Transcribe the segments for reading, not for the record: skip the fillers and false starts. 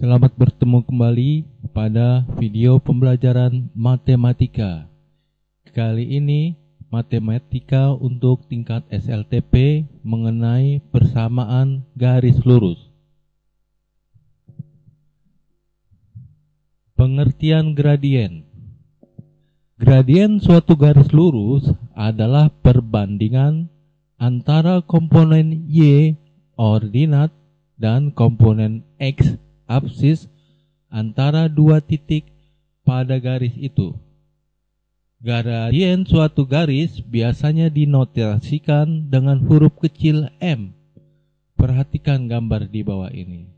Selamat bertemu kembali pada video pembelajaran matematika. Kali ini matematika untuk tingkat SLTP mengenai persamaan garis lurus. Pengertian gradien. Gradien suatu garis lurus adalah perbandingan antara komponen Y ordinat dan komponen X absis antara dua titik pada garis itu. Gradien suatu garis biasanya dinotasikan dengan huruf kecil M. Perhatikan gambar di bawah ini.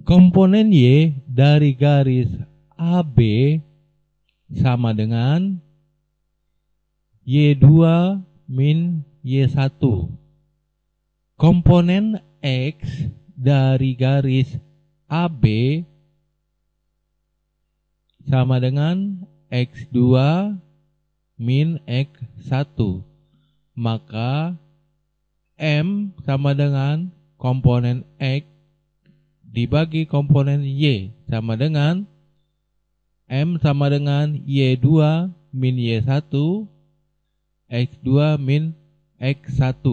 Komponen Y dari garis AB sama dengan Y2 min Y1. Komponen X dari garis AB sama dengan X2 min X1. Maka M sama dengan komponen X dibagi komponen Y sama dengan M sama dengan Y2 min Y1 X2 min X1.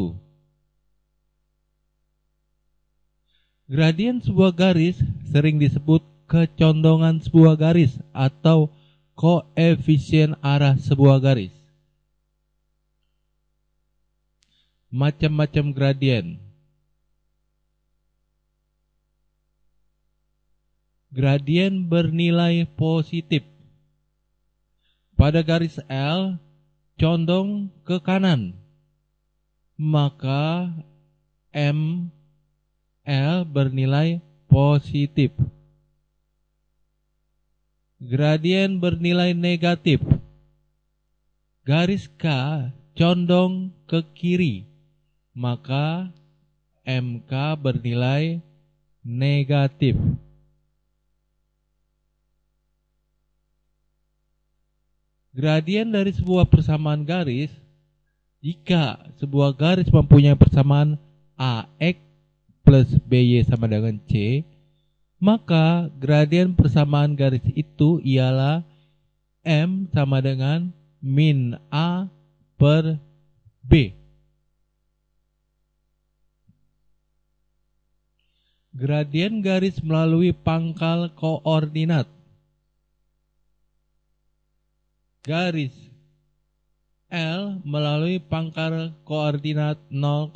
Gradien sebuah garis sering disebut kecondongan sebuah garis atau koefisien arah sebuah garis. Macam-macam gradien. Gradien bernilai positif. Pada garis L condong ke kanan, maka ML bernilai positif. Gradien bernilai negatif. Garis K condong ke kiri, maka MK bernilai negatif. Gradien dari sebuah persamaan garis, jika sebuah garis mempunyai persamaan AX plus BY sama dengan C, maka gradien persamaan garis itu ialah M sama dengan min A per B. Gradien garis melalui pangkal koordinat. Garis L melalui pangkal koordinat 0,0.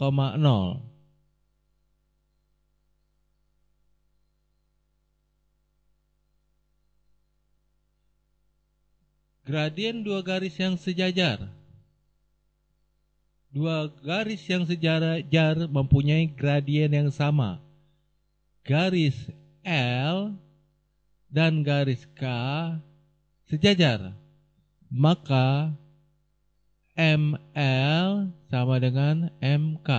Gradien dua garis yang sejajar. Dua garis yang sejajar mempunyai gradien yang sama. Garis L dan garis K sejajar. Maka ML sama dengan MK.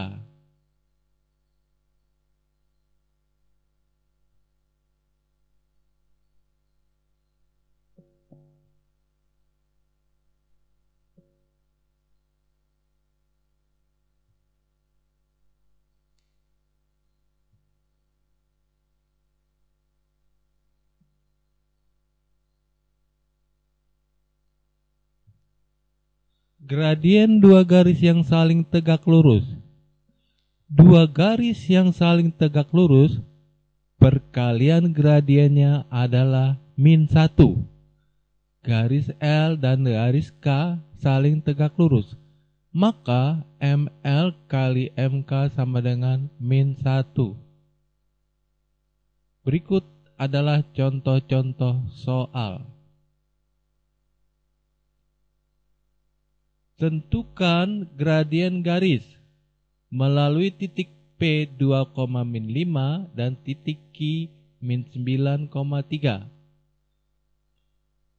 Gradien dua garis yang saling tegak lurus. Dua garis yang saling tegak lurus, perkalian gradiennya adalah min 1. Garis L dan garis K saling tegak lurus, maka ML kali MK sama dengan min 1. Berikut adalah contoh-contoh soal. Tentukan gradien garis melalui titik P 2,5 dan titik Q min 9,3.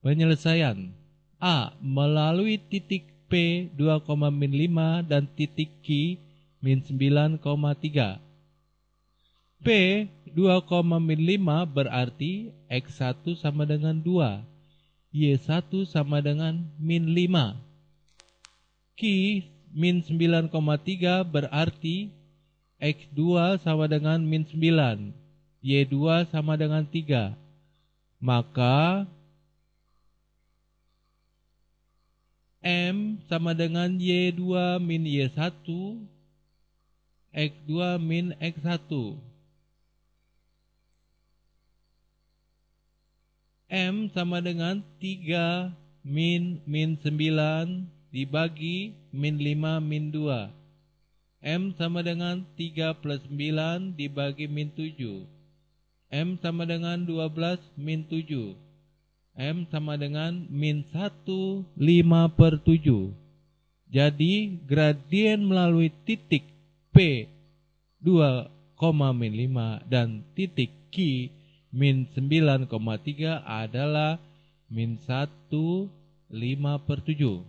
Penyelesaian A melalui titik P 2,5 dan titik Q min 9,3. P 2,5 berarti X1 sama dengan 2, Y1 sama dengan min 5. Q min 9,3 berarti X2 sama dengan min 9, Y2 sama dengan 3. Maka M sama dengan Y2 min Y1, X2 min X1. M sama dengan 3 min 9 dibagi min 5 min 2. M sama dengan 3 plus 9 dibagi min 7. M sama dengan 12 min 7. M sama dengan min 1, 5/7. Jadi gradien melalui titik P 2,5 dan titik Q min 9,3 adalah min 1, 5/7.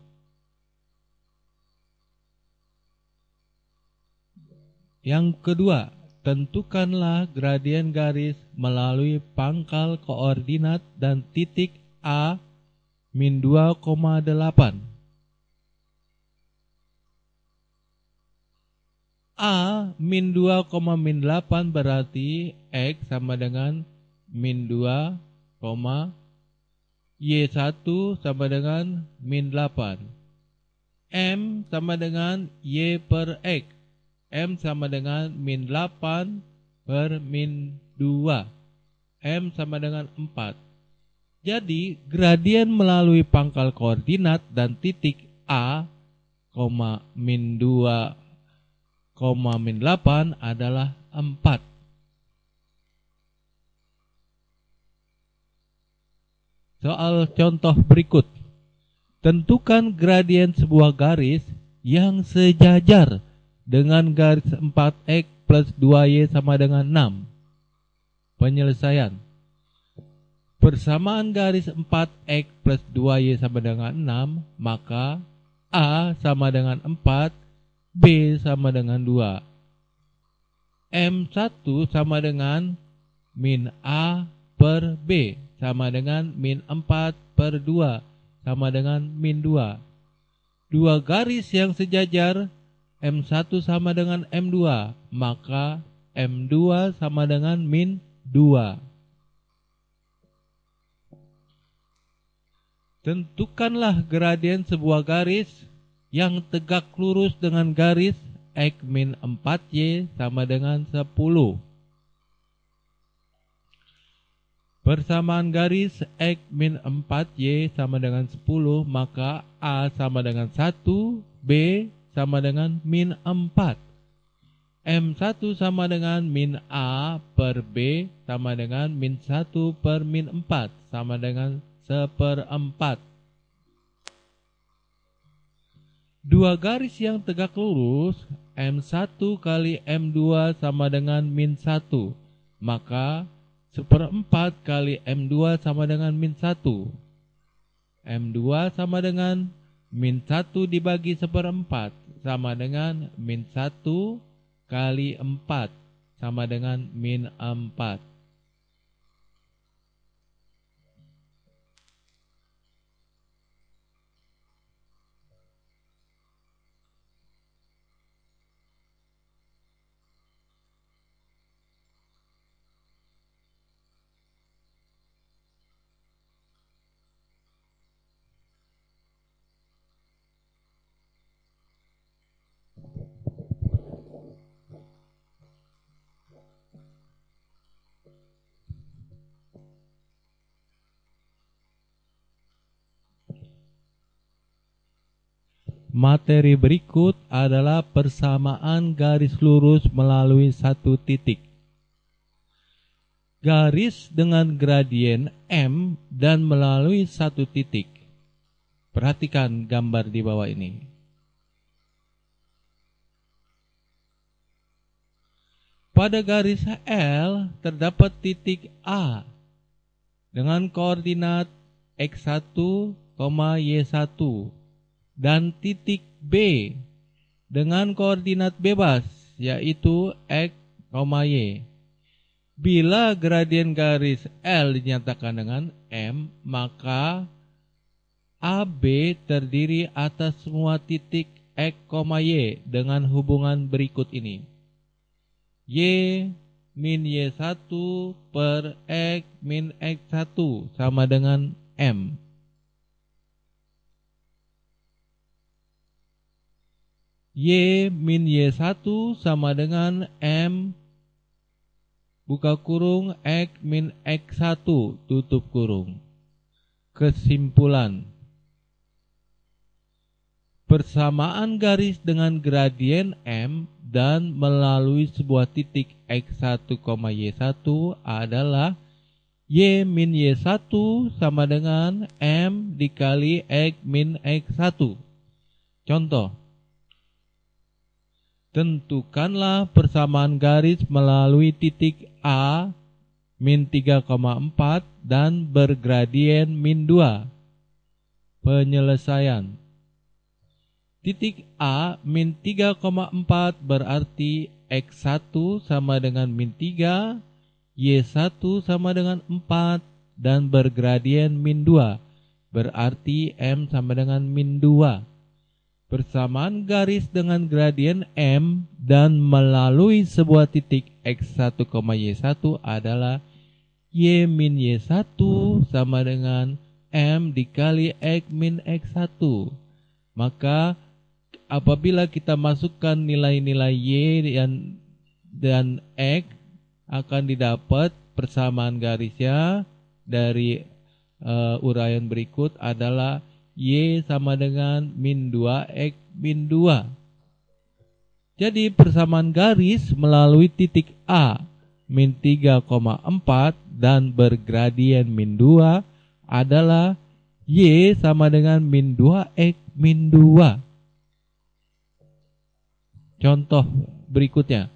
Yang kedua, tentukanlah gradien garis melalui pangkal koordinat dan titik A min 2,8. A min 2,8 berarti X sama dengan min 2, Y1 sama dengan min 8. M sama dengan Y per X. M sama dengan min 8 per min 2. M sama dengan 4. Jadi gradien melalui pangkal koordinat dan titik A, min 2, min 8 adalah 4. Soal contoh berikut. Tentukan gradien sebuah garis yang sejajar dengan garis 4X plus 2Y sama dengan 6. Penyelesaian. Persamaan garis 4X plus 2Y sama dengan 6, maka A sama dengan 4, B sama dengan 2. M1 sama dengan min A per B sama dengan min 4/2 sama dengan min 2. Dua garis yang sejajar M1 sama dengan M2, maka M2 sama dengan min 2. Tentukanlah gradien sebuah garis yang tegak lurus dengan garis X min 4Y sama dengan 10. Persamaan garis X min 4Y sama dengan 10, maka A sama dengan 1, B sama dengan min 4. M1 sama dengan min A per B sama dengan min 1 per min 4 sama dengan 1/4. Dua garis yang tegak lurus M1 kali M2 sama dengan min 1, maka 1/4 kali M2 sama dengan min 1. M2 sama dengan min 1 dibagi 1/4 sama dengan min 1 kali 4 sama dengan min 4. Materi berikut adalah persamaan garis lurus melalui satu titik. Garis dengan gradien M dan melalui satu titik. Perhatikan gambar di bawah ini. Pada garis L terdapat titik A dengan koordinat X1, Y1 dan titik B dengan koordinat bebas yaitu X, Y. Bila gradien garis L dinyatakan dengan M, maka AB terdiri atas semua titik X, Y dengan hubungan berikut ini. Y min Y1 per X min X1 sama dengan M. Y min Y1 sama dengan M buka kurung X min X1 tutup kurung. Kesimpulan: persamaan garis dengan gradien M dan melalui sebuah titik X1, Y1 adalah Y min Y1 sama dengan M dikali X min X1. Contoh: tentukanlah persamaan garis melalui titik A min 3,4 dan bergradien min 2. Penyelesaian: titik A min 3,4 berarti X1 sama dengan min 3, Y1 sama dengan 4, dan bergradien min 2, berarti M sama dengan min 2. Persamaan garis dengan gradien M dan melalui sebuah titik X1, Y1 adalah Y min Y1 sama dengan M dikali X min X1. Maka apabila kita masukkan nilai-nilai Y dan X, akan didapat persamaan garisnya dari uraian berikut adalah Y sama dengan min 2X min 2. Jadi persamaan garis melalui titik A min 3,4 dan bergradien min 2 adalah Y sama dengan min 2X min 2. Contoh berikutnya: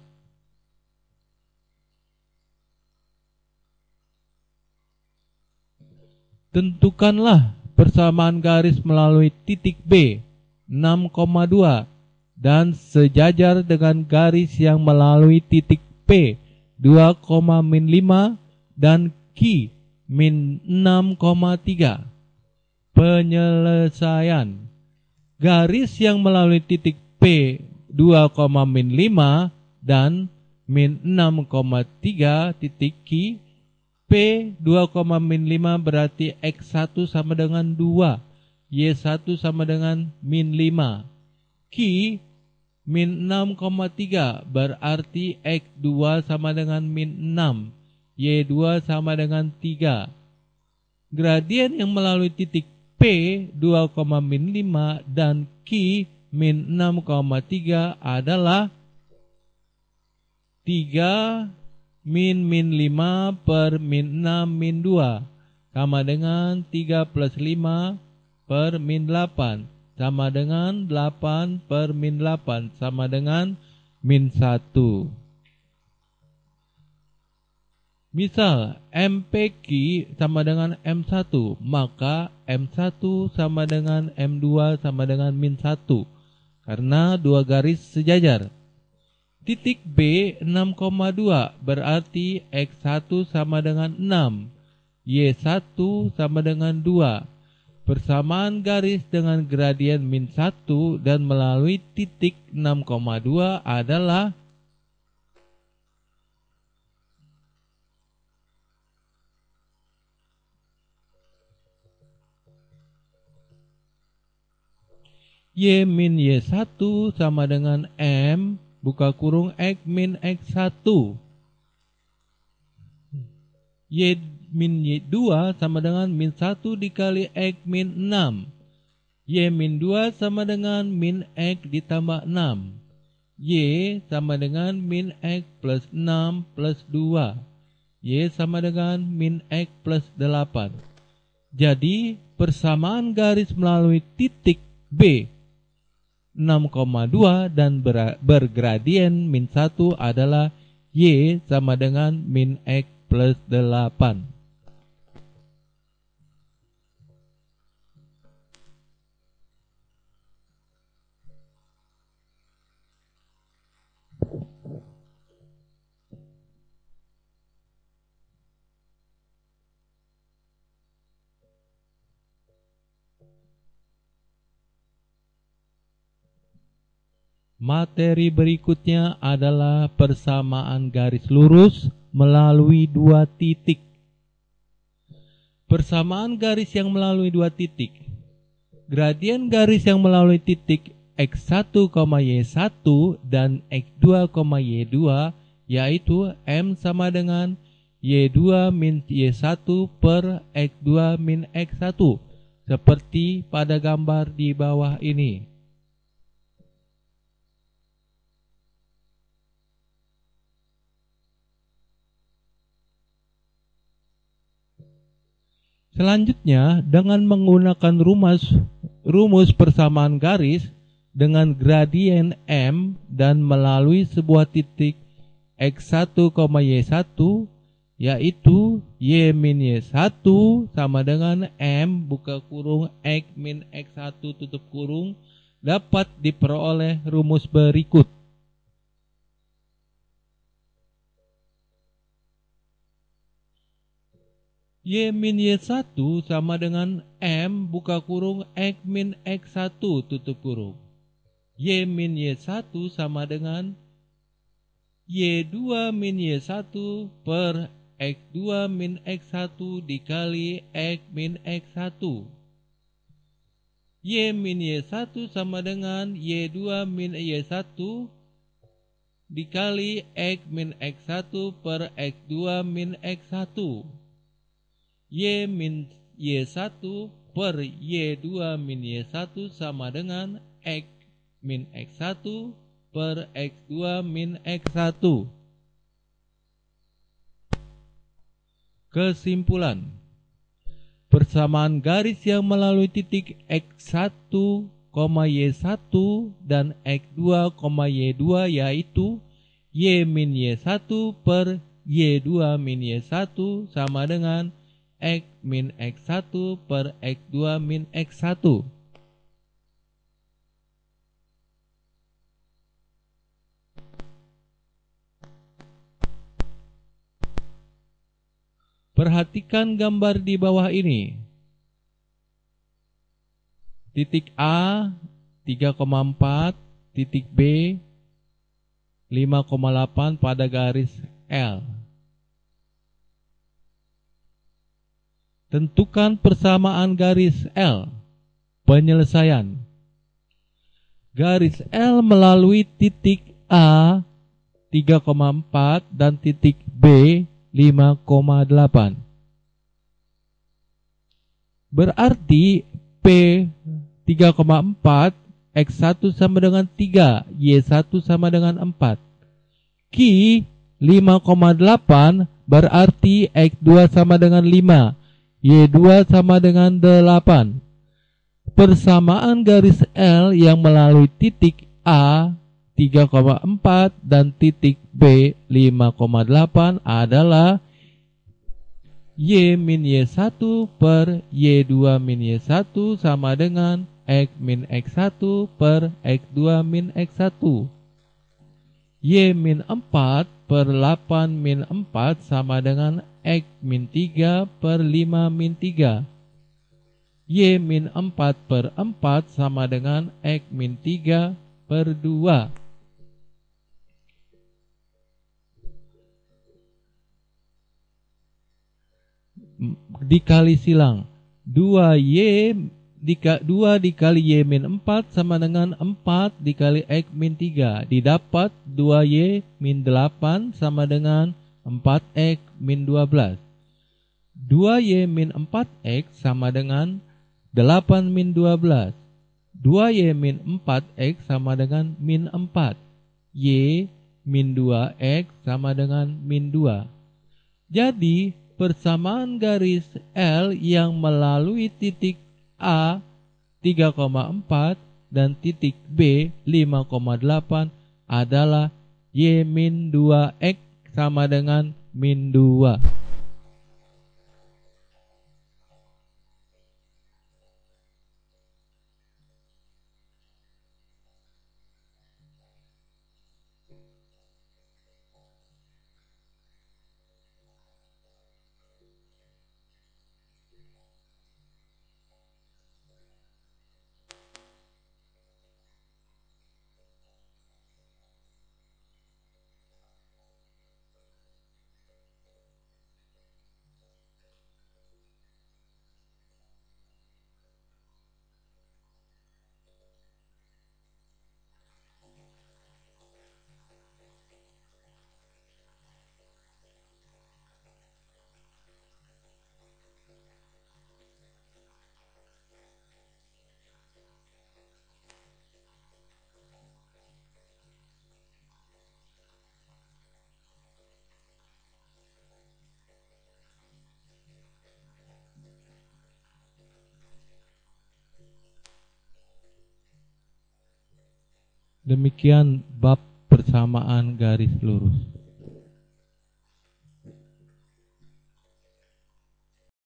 tentukanlah persamaan garis melalui titik B 6,2 dan sejajar dengan garis yang melalui titik P 2,5 dan Q min 6,3. Penyelesaian: garis yang melalui titik P 2,5 dan min 6,3 titik Q P 2,5 berarti X1 sama dengan 2, Y1 sama dengan min 5. Q min 6,3 berarti X2 sama dengan min 6, Y2 sama dengan 3. Gradien yang melalui titik P 2,5 dan Q min 6,3 adalah 3 min 5 per min 6 min 2 sama dengan 3 plus 5 per min 8 sama dengan 8 per min 8 sama dengan min 1. Misal MPQ sama dengan M1, maka M1 sama dengan M2 sama dengan min 1 karena dua garis sejajar. Titik B 6,2 berarti X1 sama dengan 6, Y1 sama dengan 2. Persamaan garis dengan gradien min 1 dan melalui titik 6,2 adalah Y min Y1 sama dengan M buka kurung X min X1. Y min Y2 sama dengan min 1 dikali X min 6. Y min 2 sama dengan min X ditambah 6. Y sama dengan min X plus 6 plus 2. Y sama dengan min X plus 8. Jadi persamaan garis melalui titik B 6,2 dan bergradien min 1 adalah Y sama dengan min X plus 8. Materi berikutnya adalah persamaan garis lurus melalui dua titik. Persamaan garis yang melalui dua titik. Gradien garis yang melalui titik X1, Y1 dan X2, Y2 yaitu M sama dengan Y2 min Y1 per X2 min X1 seperti pada gambar di bawah ini. Selanjutnya, dengan menggunakan rumus persamaan garis dengan gradien M dan melalui sebuah titik X1, Y1 yaitu Y min Y1 sama dengan M buka kurung X min X1 tutup kurung dapat diperoleh rumus berikut. Y min Y1 sama dengan M buka kurung X min X1 tutup kurung. Y min Y1 sama dengan Y2 min Y1 per X2 min X1 dikali X min X1. Y min Y1 sama dengan Y2 min Y1 dikali X min X1 per X2 min X1. Y min Y1 per Y2 min Y1 sama dengan X min X1 per X2 min X1. Kesimpulan, persamaan garis yang melalui titik X1, Y1 dan X2, Y2 yaitu Y min Y1 per Y2 min Y1 sama dengan X min X1 per X2 min X1. Perhatikan gambar di bawah ini. Titik A 3,4, titik B 5,8 pada garis L. Tentukan persamaan garis L. Penyelesaian. Garis L melalui titik A 3,4 dan titik B 5,8. Berarti P 3,4 X1 sama dengan 3, Y1 sama dengan 4. Q 5,8 berarti X2 sama dengan 5, Y2 sama dengan 8. Persamaan garis L yang melalui titik A 3,4 dan titik B 5,8 adalah Y min Y1 per Y2 min Y1 sama dengan X min X1 per X2 min X1. Y min 4 per 8 min 4 sama dengan X min 3 per 5 min 3. Y min 4 per 4 sama dengan X min 3 per 2. Dikali silang 2 dikali Y min 4 sama dengan 4 dikali X min 3. Didapat 2Y min 8 sama dengan 4X min 12. 2Y min 4X sama dengan 8 min 12. 2Y min 4X sama dengan min 4. Y min 2X sama dengan min 2. Jadi persamaan garis L yang melalui titik A 3,4 dan titik B 5,8 adalah Y min 2X sama dengan min 2. Demikian bab persamaan garis lurus.